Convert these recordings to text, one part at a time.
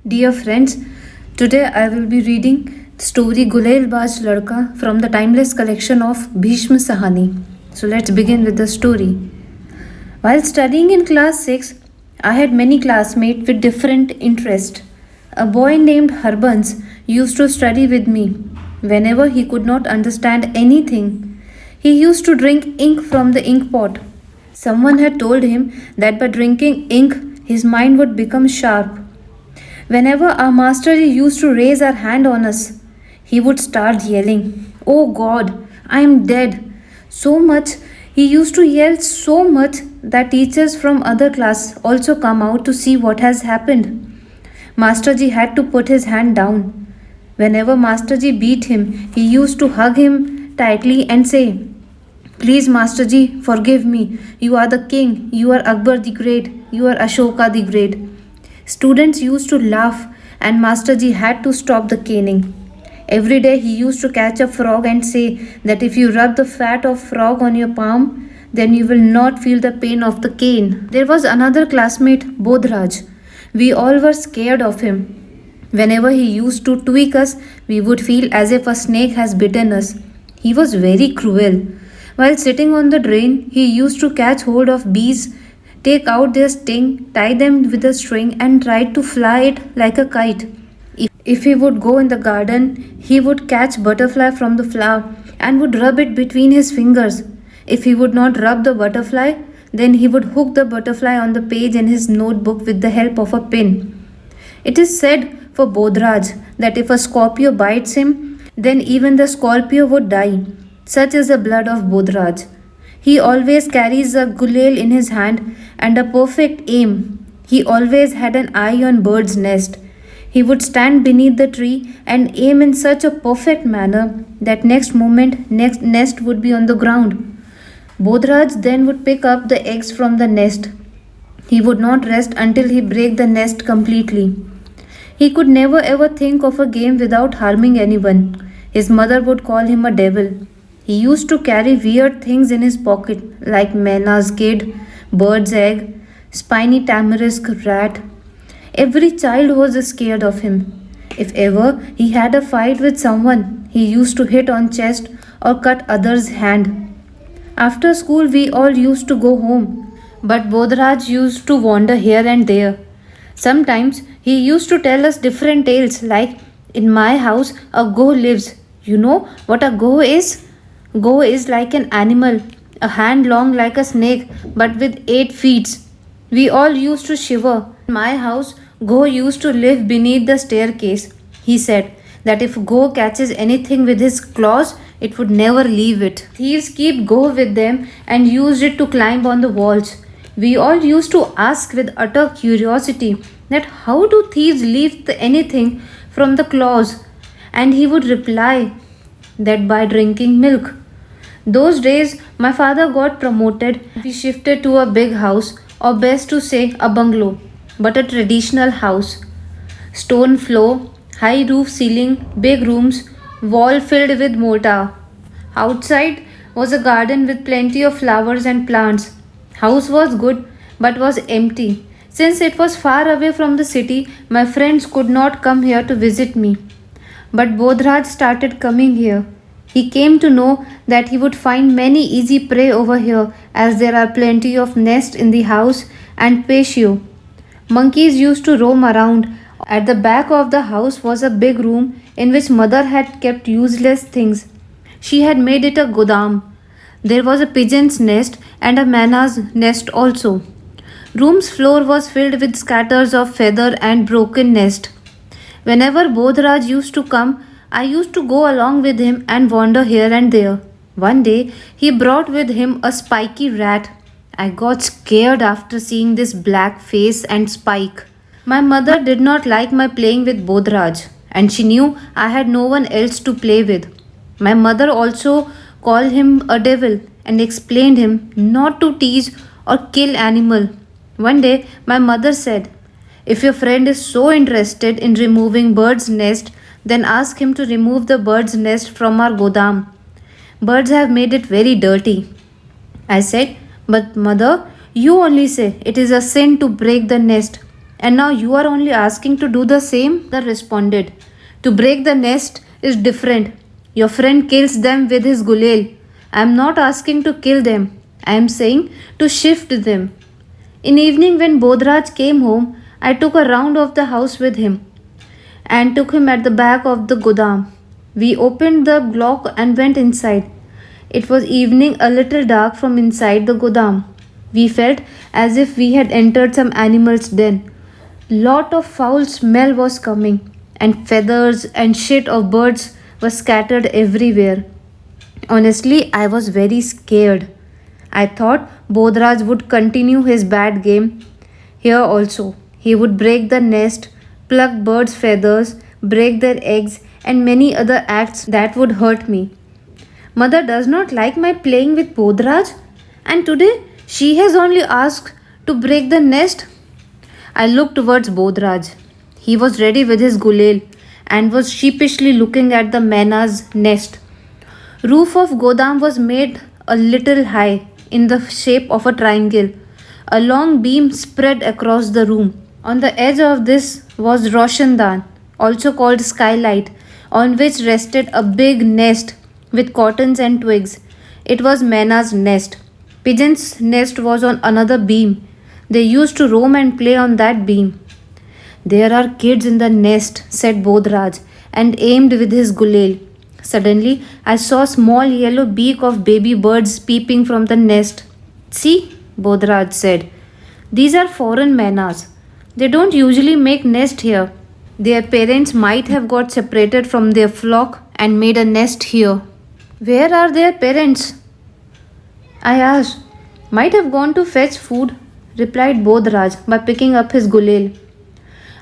Dear friends, today I will be reading the story Gulailbaz Ladka from the timeless collection of Bhishma Sahani. So let's begin with the story. While studying in class 6, I had many classmates with different interests. A boy named Harbans used to study with me. Whenever he could not understand anything, he used to drink ink from the ink pot. Someone had told him that by drinking ink, his mind would become sharp. Whenever our master used to raise our hand on us, he would start yelling, "Oh God, I am dead." So much, he used to yell so much that teachers from other class also come out to see what has happened. Masterji had to put his hand down. Whenever Masterji beat him, he used to hug him tightly and say, "Please, Masterji, forgive me. You are the king. You are Akbar the Great. You are Ashoka the Great." Students used to laugh, and Masterji had to stop the caning. Every day he used to catch a frog and say that if you rub the fat of frog on your palm, then you will not feel the pain of the cane. There was another classmate, Bodhraj. We all were scared of him. Whenever he used to tweak us, we would feel as if a snake has bitten us. He was very cruel. While sitting on the drain, he used to catch hold of bees, take out their sting, tie them with a string, and try to fly it like a kite. If he would go in the garden, he would catch butterfly from the flower and would rub it between his fingers. If he would not rub the butterfly, then he would hook the butterfly on the page in his notebook with the help of a pin. It is said for Bodhraj that if a scorpio bites him, then even the scorpio would die. Such is the blood of Bodhraj. He always carries a gulail in his hand and a perfect aim. He always had an eye on bird's nest. He would stand beneath the tree and aim in such a perfect manner that next moment next nest would be on the ground. Bodhraj then would pick up the eggs from the nest. He would not rest until he break the nest completely. He could never ever think of a game without harming anyone. His mother would call him a devil. He used to carry weird things in his pocket like Mena's kid, bird's egg, spiny tamarisk rat. Every child was scared of him. If ever he had a fight with someone, he used to hit on chest or cut others' hand. After school we all used to go home, but Bodhraj used to wander here and there. Sometimes he used to tell us different tales like, "In my house a goat lives." You know what a goat is? Go is like an animal, a hand long like a snake, but with 8 feet. We all used to shiver. In my house, Go used to live beneath the staircase. He said that if Go catches anything with his claws, it would never leave it. Thieves keep Go with them and used it to climb on the walls. We all used to ask with utter curiosity that how do thieves leave anything from the claws? And he would reply that by drinking milk. Those days, my father got promoted. We shifted to a big house, or best to say, a bungalow, but a traditional house. Stone floor, high roof ceiling, big rooms, wall filled with mortar. Outside was a garden with plenty of flowers and plants. House was good, but was empty. Since it was far away from the city, my friends could not come here to visit me. But Bodhraj started coming here. He came to know that he would find many easy prey over here, as there are plenty of nests in the house and patio. Monkeys used to roam around. At the back of the house was a big room in which mother had kept useless things. She had made it a godam. There was a pigeon's nest and a manna's nest also. Room's floor was filled with scatters of feather and broken nest. Whenever Bodhraj used to come, I used to go along with him and wander here and there. One day, he brought with him a spiky rat. I got scared after seeing this black face and spike. My mother did not like my playing with Bodhraj, and she knew I had no one else to play with. My mother also called him a devil and explained him not to tease or kill animal. One day, my mother said, "If your friend is so interested in removing bird's nest, then ask him to remove the bird's nest from our godam. Birds have made it very dirty." I said, "But mother, you only say it is a sin to break the nest." And now you are only asking to do the same? They responded. To break the nest is different. Your friend kills them with his gulel. I am not asking to kill them. I am saying to shift them. In evening when Bodhraj came home, I took a round of the house with him and took him at the back of the godam. We opened the lock and went inside. It was evening, a little dark from inside the godam. We felt as if we had entered some animal's den. Lot of foul smell was coming, and feathers and shit of birds were scattered everywhere. Honestly, I was very scared. I thought Bodhraj would continue his bad game here also. He would break the nest, pluck birds' feathers, break their eggs, and many other acts that would hurt me. Mother does not like my playing with Bodhraj, and today she has only asked to break the nest. I looked towards Bodhraj. He was ready with his gulel and was sheepishly looking at the Maina's nest. Roof of Godam was made a little high in the shape of a triangle. A long beam spread across the room. On the edge of this was Roshandan, also called skylight, on which rested a big nest with cottons and twigs. It was Maina's nest. Pigeon's nest was on another beam. They used to roam and play on that beam. There are kids in the nest, said Bodhraj, and aimed with his gulel. Suddenly, I saw a small yellow beak of baby birds peeping from the nest. See, Bodhraj said, these are foreign Mainas. They don't usually make nest here. Their parents might have got separated from their flock and made a nest here. Where are their parents? I asked. Might have gone to fetch food, replied Bodhraj by picking up his gulel.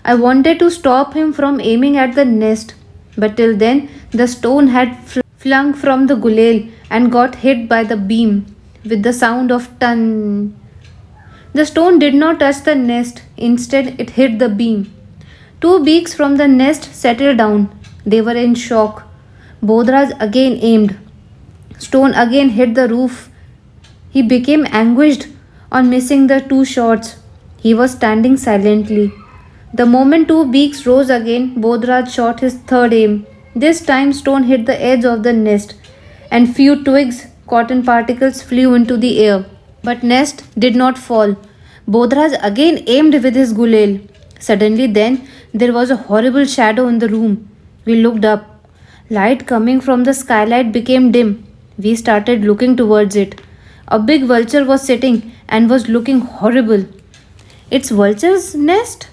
I wanted to stop him from aiming at the nest, but till then the stone had flung from the gulel and got hit by the beam with the sound of ton. The stone did not touch the nest, instead it hit the beam. Two beaks from the nest settled down. They were in shock. Bodhraj again aimed. Stone again hit the roof. He became anguished on missing the two shots. He was standing silently. The moment two beaks rose again, Bodhraj shot his third aim. This time stone hit the edge of the nest and few twigs, cotton particles flew into the air. But nest did not fall. Bodhraj again aimed with his gulel. Suddenly then there was a horrible shadow in the room. We looked up. Light coming from the skylight became dim. We started looking towards it. A big vulture was sitting and was looking horrible. It's Vulture's nest?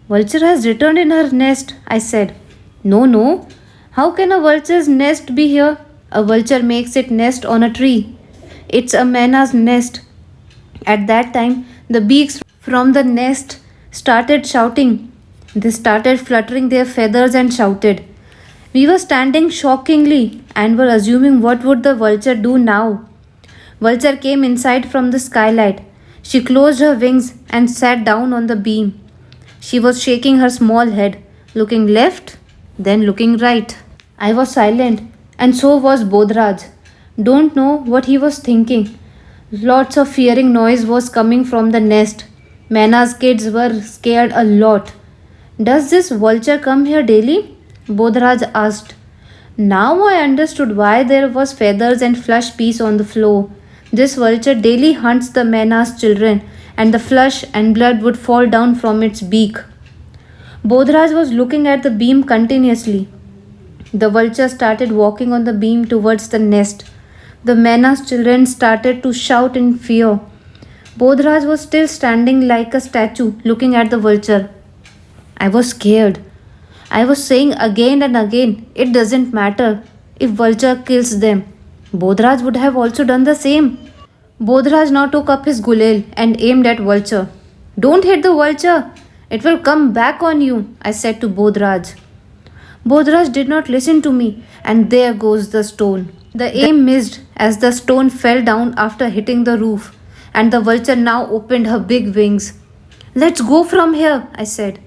Vulture has returned in her nest, I said. No. How can a vulture's nest be here? A vulture makes its nest on a tree. It's a Maina's nest. At that time, the beaks from the nest started shouting. They started fluttering their feathers and shouted. We were standing shockingly and were assuming what would the vulture do now. Vulture came inside from the skylight. She closed her wings and sat down on the beam. She was shaking her small head, looking left, then looking right. I was silent, and so was Bodhraj. Don't know what he was thinking. Lots of fearing noise was coming from the nest. Maina's kids were scared a lot. Does this vulture come here daily? Bodhraj asked. Now I understood why there was feathers and flesh piece on the floor. This vulture daily hunts the Maina's children, and the flesh and blood would fall down from its beak. Bodhraj was looking at the beam continuously. The vulture started walking on the beam towards the nest. The Maina's children started to shout in fear. Bodhraj was still standing like a statue looking at the vulture. I was scared. I was saying again and again, it doesn't matter if vulture kills them. Bodhraj would have also done the same. Bodhraj now took up his gulel and aimed at vulture. Don't hit the vulture. It will come back on you, I said to Bodhraj. Bodhraj did not listen to me, and there goes the stone. The aim missed as the stone fell down after hitting the roof, and the vulture now opened her big wings. Let's go from here, I said.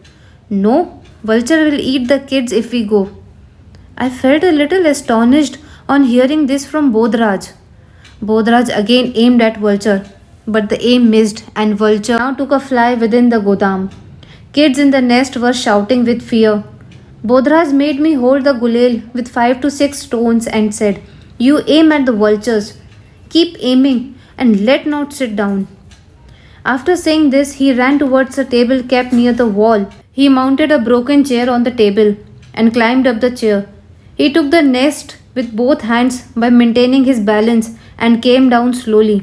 No, vulture will eat the kids if we go. I felt a little astonished on hearing this from Bodhraj. Bodhraj again aimed at vulture, but the aim missed and vulture now took a fly within the godam. Kids in the nest were shouting with fear. Bodhraj made me hold the gulel with 5 to 6 stones and said, "You aim at the vultures. Keep aiming and let not sit down." After saying this, he ran towards a table kept near the wall. He mounted a broken chair on the table and climbed up the chair. He took the nest with both hands by maintaining his balance and came down slowly.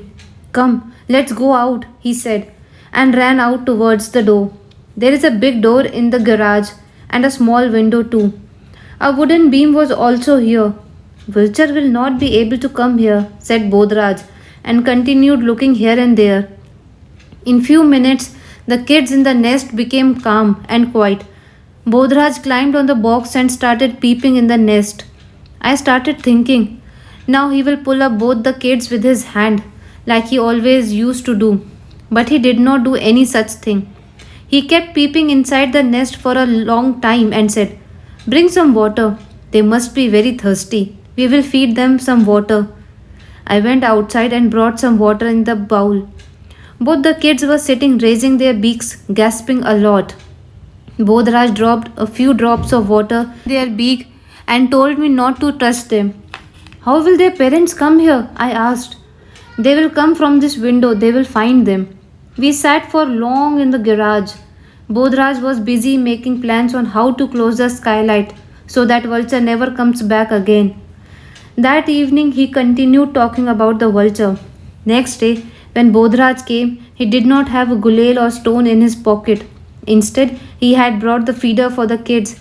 "Come, let's go out," he said, and ran out towards the door. There is a big door in the garage and a small window too. A wooden beam was also here. "Vulture will not be able to come here," said Bodhraj, and continued looking here and there. In few minutes, the kids in the nest became calm and quiet. Bodhraj climbed on the box and started peeping in the nest. I started thinking, now he will pull up both the kids with his hand, like he always used to do. But he did not do any such thing. He kept peeping inside the nest for a long time and said, "Bring some water. They must be very thirsty. We will feed them some water." I went outside and brought some water in the bowl. Both the kids were sitting raising their beaks, gasping a lot. Bodhraj dropped a few drops of water in their beak and told me not to touch them. "How will their parents come here?" I asked. "They will come from this window. They will find them." We sat for long in the garage. Bodhraj was busy making plans on how to close the skylight so that vulture never comes back again. That evening he continued talking about the vulture. Next day, when Bodhraj came, he did not have a gulel or stone in his pocket. Instead, he had brought the feeder for the kids.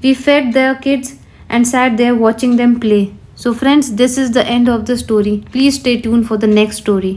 We fed the kids and sat there watching them play. So friends, this is the end of the story. Please stay tuned for the next story.